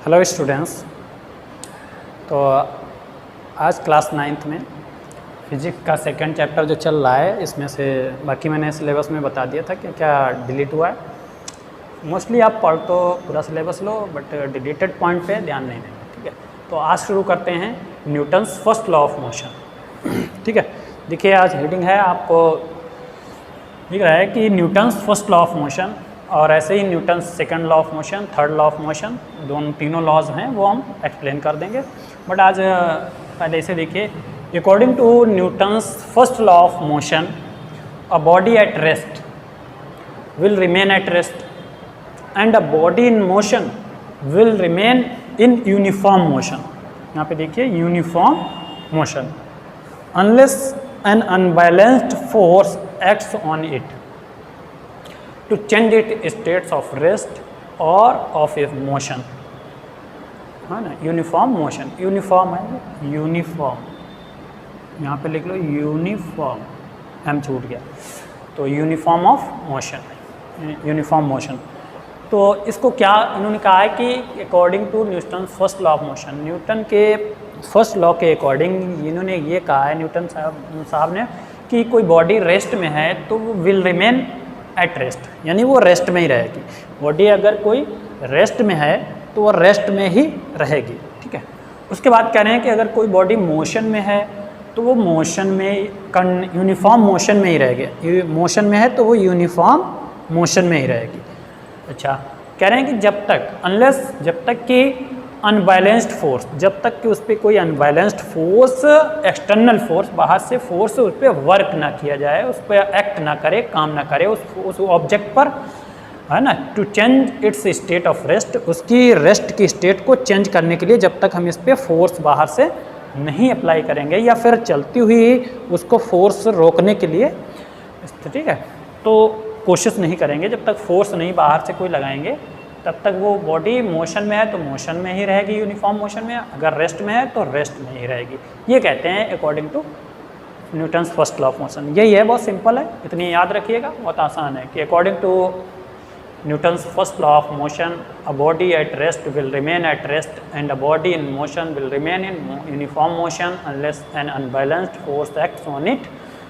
Hello students. तो आज class 9th में फिजिक्स का सेकंड चैप्टर जो चल रहा है, इसमें से बाकी मैंने सिलेबस में बता दिया था कि क्या डिलीट हुआ है। मोस्टली आप पढ़ तो पूरा syllabus low, but deleted point पे ध्यान नहीं देना, ठीक है। तो आज शुरू करते हैं Newton's first law of motion, ठीक है। देखिए आज हेडिंग है, आपको दिख रहा है कि Newton's first law of motion, और ऐसे ही Newton's second law of motion, third law of motion, दोनों तीनों लॉज हैं वो हम एक्सप्लेन कर देंगे। बट आज पहले इसे देखिए। According to Newton's first law of motion, a body at rest will remain at rest and a body in motion will remain in uniform motion। यहाँ पे देखिए uniform motion, unless an unbalanced force acts on it to change its states of rest or of a motion, है ना। Uniform motion, uniform है, uniform, यहाँ पे लिख लो यूनिफॉर्म, एम छूट गया, तो uniform of motion, uniform motion. तो इसको क्या इन्होंने कहा है कि according to Newton first law of motion, Newton के फर्स्ट लॉ के अकॉर्डिंग इन्होंने ये कहा है न्यूटन साहब ने कि कोई बॉडी रेस्ट में है तो वो विल रिमेन एट रेस्ट, यानी वो रेस्ट में ही रहेगी। बॉडी अगर कोई रेस्ट में है तो वो रेस्ट में ही रहेगी, ठीक है। उसके बाद कह रहे हैं कि अगर कोई बॉडी मोशन में है तो वो मोशन में यूनिफॉर्म मोशन में ही रहेगी, मोशन में है तो वो यूनिफॉर्म मोशन में ही रहेगी। अच्छा, कह रहे हैं कि जब तक अनलेस, जब तक कि अनबैलेंस्ड फोर्स, जब तक कि उस पर कोई अनबैलेंस्ड फोर्स, एक्सटर्नल फोर्स, बाहर से फोर्स उस पर वर्क ना किया जाए, उस पर एक्ट ना करे, काम ना करे उस ऑब्जेक्ट पर, है ना, to change its state of rest, उसकी रेस्ट की स्टेट को चेंज करने के लिए जब तक हम इस पर फोर्स बाहर से नहीं अप्लाई करेंगे या फिर चलती हुई उसको फोर्स रोकने के लिए, ठीक है, तो कोशिश नहीं करेंगे, जब तक फोर्स नहीं बाहर से कोई लगाएंगे तब तक वो बॉडी मोशन में है तो मोशन में ही रहेगी, यूनिफॉर्म मोशन में, अगर रेस्ट में है तो रेस्ट में ही रहेगी। ये कहते हैं according to Newton's first law of motion. यही है, बहुत सिंपल है, इतनी याद रखिएगा, बहुत आसान है कि according to Newton's first law of motion, a body at rest will remain at rest and a body in motion will remain in uniform motion unless an unbalanced force acts on it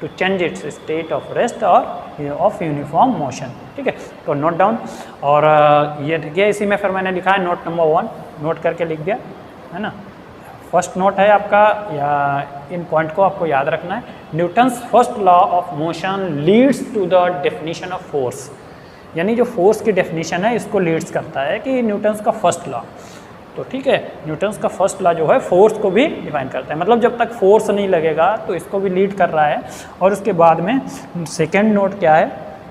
to change its state of rest और of uniform motion, ठीक है। तो note down, और ये देखिए इसी में फिर मैंने लिखा है नोट नंबर 1, नोट करके लिख दिया, है ना। फर्स्ट नोट है आपका, या इन पॉइंट को आपको याद रखना है। Newton's first law of motion leads to the definition of force, यानी जो फोर्स की डेफिनेशन है इसको लीड्स करता है कि न्यूटन्स का फर्स्ट लॉ, तो ठीक है। न्यूटन्स का फर्स्ट लॉ जो है फोर्स को भी डिफाइन करता है, मतलब जब तक फोर्स नहीं लगेगा तो इसको भी लीड कर रहा है। और उसके बाद में सेकंड नोट क्या है,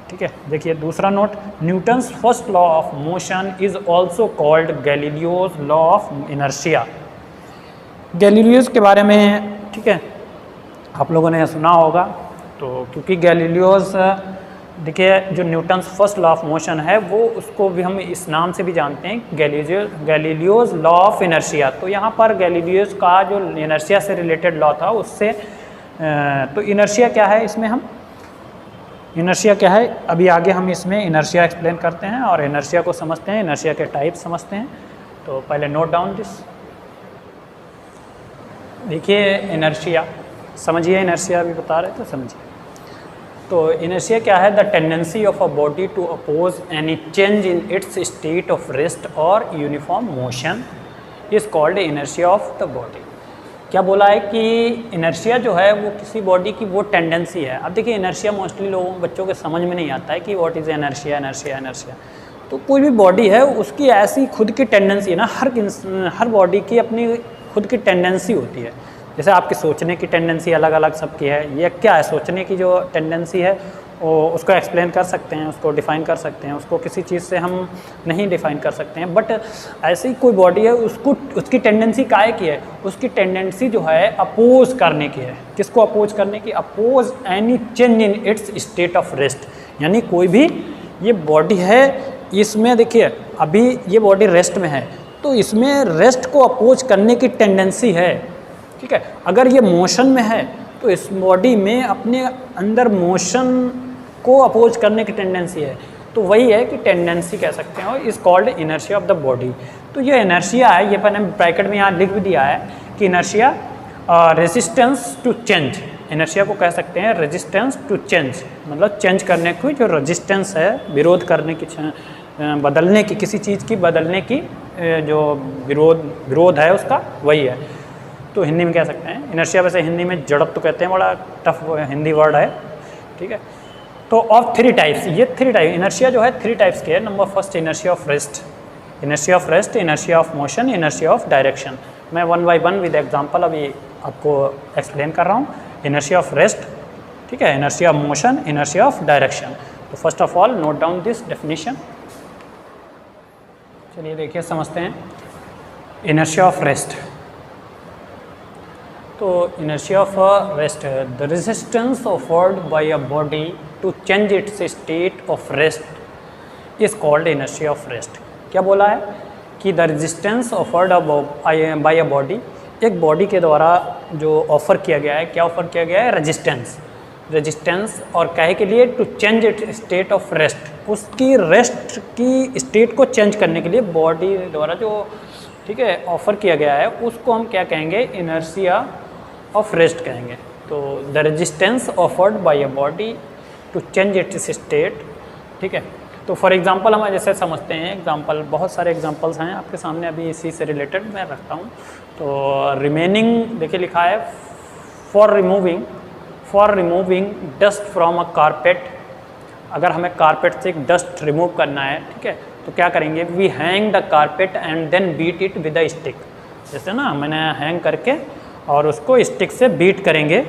ठीक है, देखिए दूसरा note, Newton's first law of motion is also called Galileo's law of inertia. Galileo's के बारे में, ठीक है, आप लोगों ने सुना होगा, तो क्योंकि गैलीलियोज, देखिए जो Newton's first law of motion है वो उसको भी हम इस नाम से भी जानते हैं, गैलीलियोज लॉ ऑफ इनर्शिया। तो यहाँ पर गैलीलियोज का जो इनर्शिया से रिलेटेड लॉ था उससे, तो इनर्शिया क्या है इसमें, हम इनर्शिया क्या है अभी आगे हम इसमें इनर्शिया एक्सप्लेन करते हैं और इनर्शिया को समझते हैं, इनर्शिया के टाइप समझते हैं। तो पहले नोट डाउन दिस, देखिए इनर्शिया समझिए, इनर्शिया अभी बता रहे थे, समझिए। तो इनर्शिया क्या है, the tendency of a body to oppose any change in its state of rest और uniform motion is called inertia of the body. क्या बोला है कि इनर्शिया जो है वो किसी बॉडी की वो टेंडेंसी है। अब देखिए इनर्शिया मोस्टली लोगों बच्चों के समझ में नहीं आता है कि what is inertia, inertia, inertia. तो कोई भी बॉडी है उसकी ऐसी खुद की टेंडेंसी है ना, हर बॉडी की अपनी खुद की टेंडेंसी होती है। जैसे आपकी सोचने की टेंडेंसी अलग अलग सबकी है, ये क्या है, सोचने की जो टेंडेंसी है वो उसको एक्सप्लेन कर सकते हैं, उसको डिफ़ाइन कर सकते हैं, उसको किसी चीज़ से हम नहीं डिफ़ाइन कर सकते हैं। बट ऐसी कोई बॉडी है उसको, उसकी टेंडेंसी काहे की है, उसकी टेंडेंसी जो है अपोज करने की है। किसको अपोज करने की, oppose any change in its state of rest. यानी कोई भी ये बॉडी है, इसमें देखिए अभी ये बॉडी रेस्ट में है तो इसमें रेस्ट को अपोज करने की टेंडेंसी है, ठीक है। अगर ये मोशन में है तो इस बॉडी में अपने अंदर मोशन को अपोज करने की टेंडेंसी है। तो वही है कि टेंडेंसी कह सकते हैं, और is called inertia of the body. तो ये इनर्शिया है, ये मैंने ब्रैकेट में यहाँ लिख भी दिया है कि inertia resistance to change, inertia को कह सकते हैं रेजिस्टेंस टू चेंज, मतलब चेंज करने की जो रेजिस्टेंस है, विरोध करने की, बदलने की, किसी चीज़ की बदलने की जो विरोध है उसका, वही है। तो हिंदी में कह सकते हैं इनर्शिया, वैसे हिंदी में जड़त्व कहते हैं, बड़ा टफ हिंदी वर्ड है, ठीक है। तो ऑफ 3 टाइप्स, ये 3 टाइप इनर्शिया जो है 3 टाइप्स के है। Number first inertia of rest, inertia of rest, inertia of motion, inertia of direction. मैं 1 बाय 1 विद एग्जांपल अभी आपको एक्सप्लेन कर रहा हूँ। इनर्शिया ऑफ रेस्ट, ठीक है, inertia of motion, inertia of direction. तो first of all note down this definition. चलिए देखिए समझते हैं इनर्शिया ऑफ रेस्ट। तो inertia of rest, the resistance offered by a body to change its state of rest is called inertia of rest. क्या बोला है कि the resistance offered by a body, एक बॉडी के द्वारा जो ऑफर किया गया है, क्या ऑफर किया गया है, रेजिस्टेंस, रेजिस्टेंस, और काहे के लिए, to change it state of rest, उसकी रेस्ट की स्टेट को चेंज करने के लिए बॉडी द्वारा जो, ठीक है, ऑफर किया गया है, उसको हम क्या कहेंगे, इनर्शिया ऑफ रेस्ट कहेंगे। तो the resistance offered by a body to change its state, ठीक है। तो फॉर एग्जांपल हम जैसे समझते हैं, एग्जांपल बहुत सारे एग्जांपल्स हैं आपके सामने, अभी इसी से रिलेटेड मैं रखता हूँ। तो रिमेनिंग देखिए लिखा है, for removing dust from a carpet, अगर हमें कारपेट से एक डस्ट रिमूव करना है, ठीक है, तो क्या करेंगे, we hang the carpet and then beat it with a stick. जैसे ना मैंने हैंग करके और उसको स्टिक से बीट करेंगे,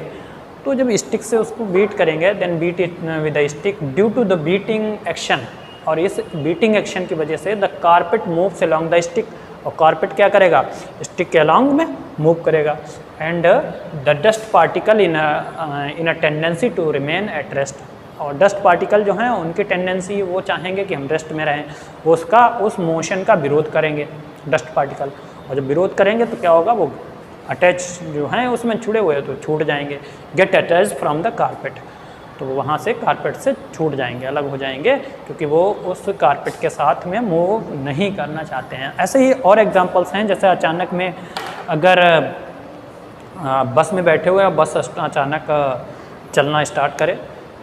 तो जब स्टिक से उसको बीट करेंगे, then beat it with a stick, due to the beating action, और इस बीटिंग एक्शन की वजह से the carpet moves along the stick, और कारपेट क्या करेगा, स्टिक के अलोंग में मूव करेगा, and the dust particle in a tendency to remain at rest, और डस्ट पार्टिकल जो हैं उनकी टेंडेंसी, वो चाहेंगे कि हम रेस्ट में रहें, वो उसका उस मोशन का विरोध करेंगे डस्ट पार्टिकल, और जब विरोध करेंगे तो क्या होगा, वो अटैच जो हैं उसमें छुड़े हुए तो छूट जाएंगे, get attach from the carpet, तो वहाँ से कारपेट से छूट जाएंगे, अलग हो जाएंगे, क्योंकि वो उस कारपेट के साथ में मूव नहीं करना चाहते हैं। ऐसे ही और एग्जांपल्स हैं, जैसे अचानक में अगर बस में बैठे हुए हैं, बस अचानक चलना स्टार्ट करे,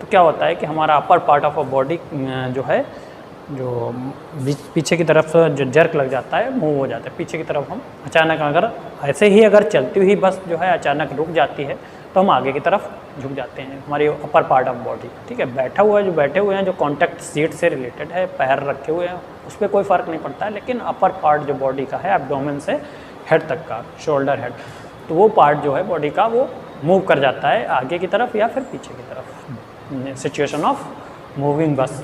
तो क्या होता है कि हमारा upper part of a body जो है, जो पीछे की तरफ जो जर्क लग जाता है, मूव हो जाता है पीछे की तरफ। हम अचानक अगर ऐसे ही अगर चलती हुई बस जो है अचानक रुक जाती है, तो हम आगे की तरफ झुक जाते हैं, हमारी अपर पार्ट ऑफ बॉडी, ठीक है। बैठे हुए हैं जो कॉन्टैक्ट सीट से रिलेटेड है, पैर रखे हुए हैं, उस पर कोई फ़र्क नहीं पड़ता है, लेकिन अपर पार्ट जो बॉडी का है, एब्डोमेन से हेड तक का, शोल्डर हेड, तो वो पार्ट जो है बॉडी का, वो मूव कर जाता है आगे की तरफ या फिर पीछे की तरफ, सिचुएशन ऑफ मूविंग बस।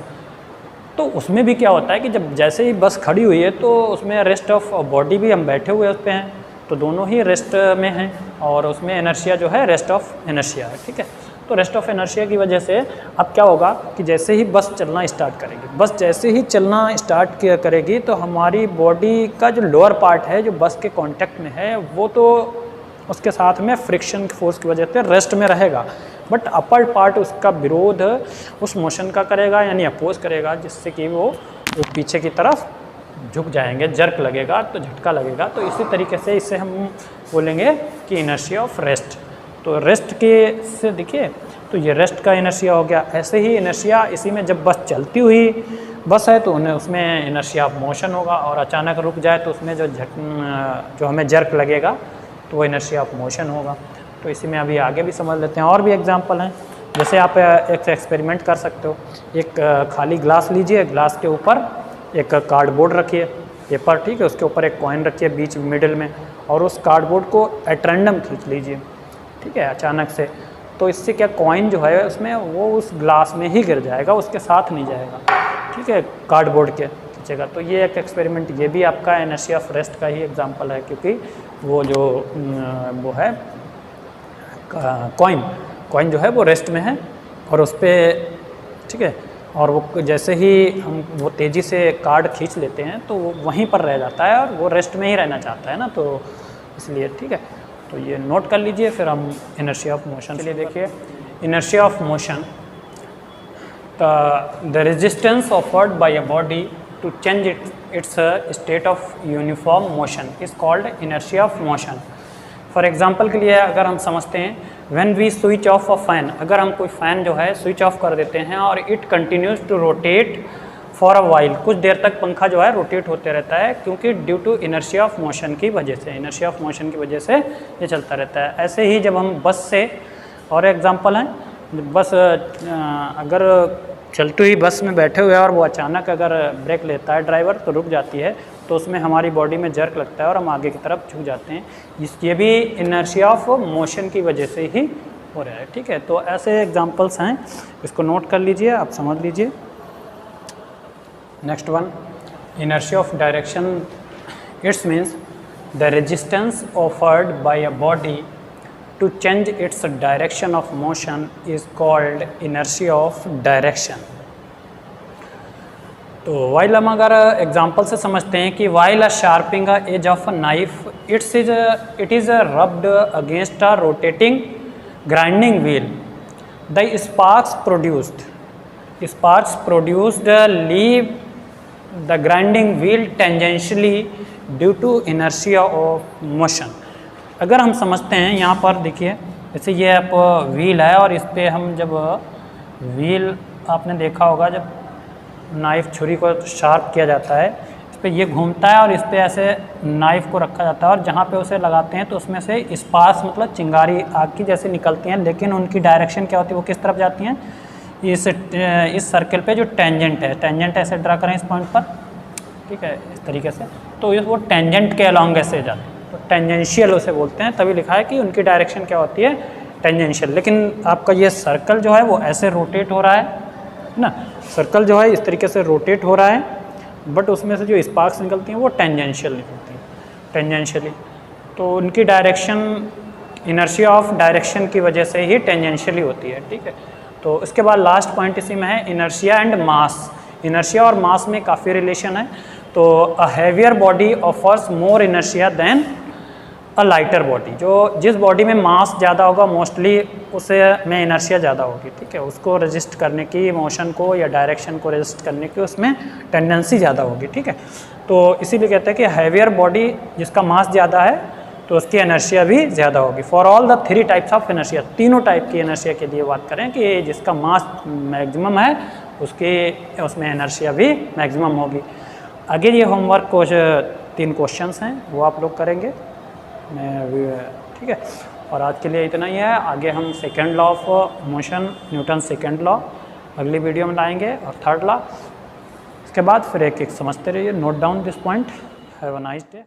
तो उसमें भी क्या होता है कि जब जैसे ही बस खड़ी हुई है, तो उसमें रेस्ट ऑफ बॉडी भी, हम बैठे हुए उस पर हैं, तो दोनों ही रेस्ट में हैं, और उसमें इनर्शिया जो है रेस्ट ऑफ इनर्शिया है, ठीक है। तो रेस्ट ऑफ इनर्शिया की वजह से अब क्या होगा कि जैसे ही बस चलना स्टार्ट करेगी, बस जैसे ही चलना स्टार्ट करेगी, तो हमारी बॉडी का जो लोअर पार्ट है, जो बस के कॉन्टैक्ट में है, वो तो उसके साथ में फ्रिक्शन फोर्स की वजह से रेस्ट में रहेगा, बट अपर पार्ट उसका विरोध उस मोशन का करेगा, यानी अपोज करेगा, जिससे कि वो पीछे की तरफ झुक जाएंगे, जर्क लगेगा तो झटका लगेगा। तो इसी तरीके से इससे हम बोलेंगे कि इनर्शिया ऑफ रेस्ट। तो रेस्ट के से देखिए, तो ये रेस्ट का इनर्शिया हो गया। ऐसे ही इनर्शिया, इसी में जब बस चलती हुई बस है तो उन्हें उसमें इनर्शिया ऑफ मोशन होगा, और अचानक रुक जाए तो उसमें जो हमें जर्क लगेगा तो वो इनर्शिया ऑफ मोशन होगा। तो इसी में अभी आगे भी समझ लेते हैं, और भी एग्जांपल हैं। जैसे आप एक एक्सपेरिमेंट कर सकते हो, एक खाली ग्लास लीजिए, ग्लास के ऊपर एक कार्डबोर्ड रखिए, पेपर, ठीक है, उसके ऊपर एक कॉइन रखिए बीच मिडिल में, और उस कार्डबोर्ड को एट रैंडम खींच लीजिए, ठीक है, अचानक से। तो इससे क्या, कॉइन जो है उसमें वो उस ग्लास में ही गिर जाएगा, उसके साथ नहीं जाएगा, ठीक है, कार्डबोर्ड के खींचेगा। तो ये एक एक्सपेरिमेंट, ये भी आपका इनर्शिया ऑफ रेस्ट का ही एग्जांपल है, क्योंकि वो जो वो है कॉइन जो है वो रेस्ट में है, और उस पर, ठीक है, और वो जैसे ही हम वो तेज़ी से कार्ड खींच लेते हैं तो वो वहीं पर रह जाता है, और वो रेस्ट में ही रहना चाहता है ना, तो इसलिए, ठीक है। तो ये नोट कर लीजिए, फिर हम इनर्शिया ऑफ मोशन के लिए देखिए। Inertia of motion, the resistance offered by a body to change its state of uniform motion is called inertia of motion. For example के लिए अगर हम समझते हैं when we switch off a fan, अगर हम कोई फ़ैन जो है स्विच ऑफ कर देते हैं और it continues to rotate for a while, कुछ देर तक पंखा जो है रोटेट होते रहता है क्योंकि due to inertia of motion की वजह से, इनर्शिया ऑफ मोशन की वजह से ये चलता रहता है। ऐसे ही जब हम बस से, और एग्जांपल है बस अगर चलती हुई बस में बैठे हुए हैं और वो अचानक अगर ब्रेक लेता है ड्राइवर तो रुक जाती है, तो उसमें हमारी बॉडी में जर्क लगता है और हम आगे की तरफ झुक जाते हैं। ये भी इनर्शिया ऑफ मोशन की वजह से ही हो रहा है, ठीक है। तो ऐसे एग्जांपल्स हैं, इसको नोट कर लीजिए, आप समझ लीजिए। Next one, inertia of direction, it means the resistance offered by a body to change its direction of motion is called inertia of direction. तो while हम अगर एग्जांपल से समझते हैं कि while a sharpening a edge of a knife it is rubbed against a rotating grinding wheel, the sparks produced leave the grinding wheel tangentially due to inertia of motion. अगर हम समझते हैं यहाँ पर देखिए, जैसे ये आप व्हील है और इस पर हम जब व्हील, आपने देखा होगा जब नाइफ छुरी को शार्प किया जाता है, इस पर ये घूमता है और इस पर ऐसे नाइफ को रखा जाता है और जहाँ पे उसे लगाते हैं तो उसमें से स्पार्क्स मतलब चिंगारी आग की जैसे निकलती हैं, लेकिन उनकी डायरेक्शन क्या होती है, वो किस तरफ जाती हैं, इस सर्कल पे जो टेंजेंट है, टेंजेंट ऐसे ड्रा करें इस पॉइंट पर, ठीक है, इस तरीके से, तो वो टेंजेंट के अलॉन्ग ऐसे जाते हैं, तो टेंजेंशियल उसे बोलते हैं, तभी लिखा है कि उनकी डायरेक्शन क्या होती है, टेंजेंशियल। लेकिन आपका ये सर्कल जो है वो ऐसे रोटेट हो रहा है ना, सर्कल जो है इस तरीके से रोटेट हो रहा है, बट उसमें से जो स्पार्क्स निकलती हैं वो टेंजेंशियल निकलती हैं, टेंजेंशियली। तो उनकी डायरेक्शन इनर्शिया ऑफ डायरेक्शन की वजह से ही टेंजेंशियली होती है, ठीक है। तो इसके बाद लास्ट पॉइंट इसी में है इनर्शिया एंड मास। इनर्शिया और मास में काफ़ी रिलेशन है। तो a heavier body offers more inertia than a lighter body, जो जिस बॉडी में मास ज़्यादा होगा मोस्टली उसे में इनर्शिया ज़्यादा होगी, ठीक है, उसको रजिस्ट करने की, मोशन को या डायरेक्शन को रजिस्ट करने की उसमें टेंडेंसी ज़्यादा होगी, ठीक है। तो इसीलिए कहते हैं कि हैवियर बॉडी जिसका मास ज़्यादा है तो उसकी इनर्शिया भी ज़्यादा होगी। For all the 3 types of inertia, तीनों टाइप की इनर्शिया के लिए बात करें कि जिसका मास मैक्सिमम है उसमें इनर्शिया भी मैक्सिमम होगी। आगे ये होमवर्क कुछ 3 क्वेश्चंस हैं वो आप लोग करेंगे, ठीक है। और आज के लिए इतना ही है। आगे हम second law of motion, Newton second law अगली वीडियो में लाएंगे और थर्ड लॉ, इसके बाद फिर एक एक समझते रहिए। Note down this point. Have a nice day.